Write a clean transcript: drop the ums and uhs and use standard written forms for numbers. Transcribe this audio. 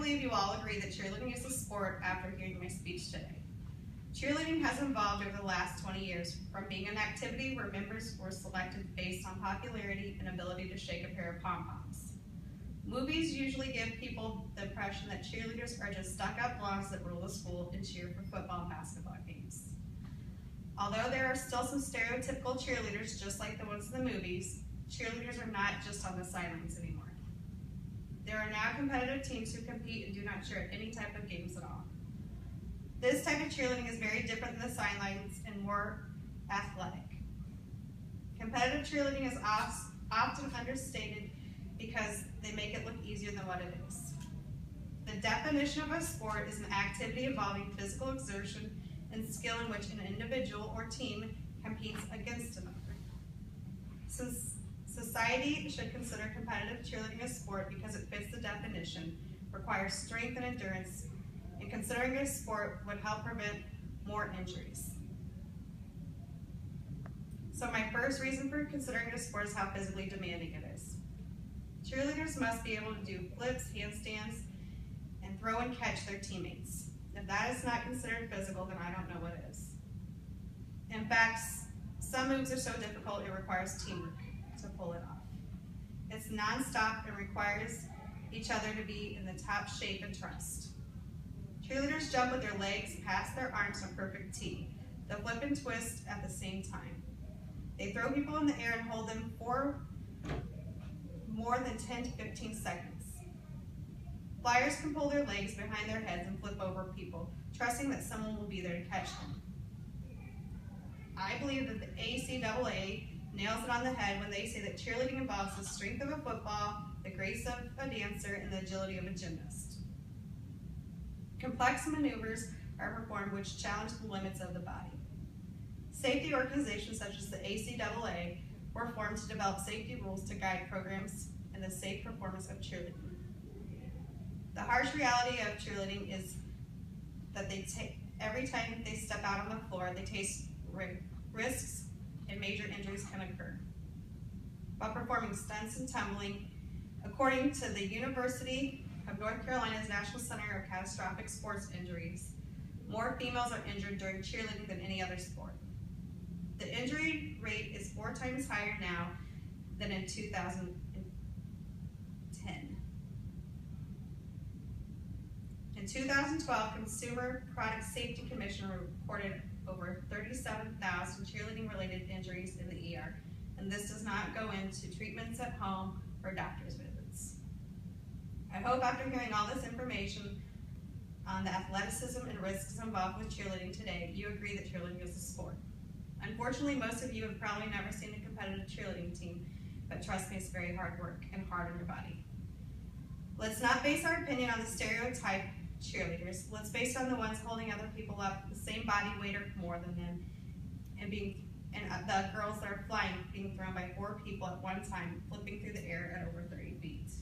believe you all agree that cheerleading is a sport after hearing my speech today. Cheerleading has evolved over the last 20 years from being an activity where members were selected based on popularity and ability to shake a pair of pom-poms. Movies usually give people the impression that cheerleaders are just stuck-up blondes that rule the school and cheer for football and basketball games. Although there are still some stereotypical cheerleaders just like the ones in the movies, cheerleaders are not just on the sidelines anymore. There are now competitive teams who compete and do not cheer at any type of games at all. This type of cheerleading is very different than the sidelines and more athletic. Competitive cheerleading is often understated because they make it look easier than what it is. The definition of a sport is an activity involving physical exertion and skill in which an individual or team competes against another. Since society should consider competitive cheerleading a sport because it fits the definition, requires strength and endurance, and considering it a sport would help prevent more injuries. So my first reason for considering it a sport is how physically demanding it is. Cheerleaders must be able to do flips, handstands, and throw and catch their teammates. If that is not considered physical, then I don't know what is. In fact, some moves are so difficult it requires teamwork to pull it off. It's non-stop and requires each other to be in the top shape and trust. Cheerleaders jump with their legs, pass their arms in a perfect T. They flip and twist at the same time. They throw people in the air and hold them for more than 10 to 15 seconds. Flyers can pull their legs behind their heads and flip over people, trusting that someone will be there to catch them. I believe that the ACAA nails it on the head when they say that cheerleading involves the strength of a football, the grace of a dancer, and the agility of a gymnast. Complex maneuvers are performed which challenge the limits of the body. Safety organizations such as the ACAA were formed to develop safety rules to guide programs in the safe performance of cheerleading. The harsh reality of cheerleading is that every time they step out on the floor, they face risks and major injuries can occur. While performing stunts and tumbling, according to the University of North Carolina's National Center of Catastrophic Sports Injuries, more females are injured during cheerleading than any other sport. The injury rate is 4 times higher now than in 2010. In 2012, Consumer Product Safety Commission reported over 37,000 cheerleading-related injuries in the ER, and this does not go into treatments at home or doctor's visits. I hope after hearing all this information on the athleticism and risks involved with cheerleading today, you agree that cheerleading is a sport. Unfortunately, most of you have probably never seen a competitive cheerleading team, but trust me, it's very hard work and hard on your body. Let's not base our opinion on the stereotype cheerleaders. Let's base it on the ones holding other people up the same body weight or more than them, and the girls that are flying being thrown by 4 people at one time, flipping through the air at over 30 feet.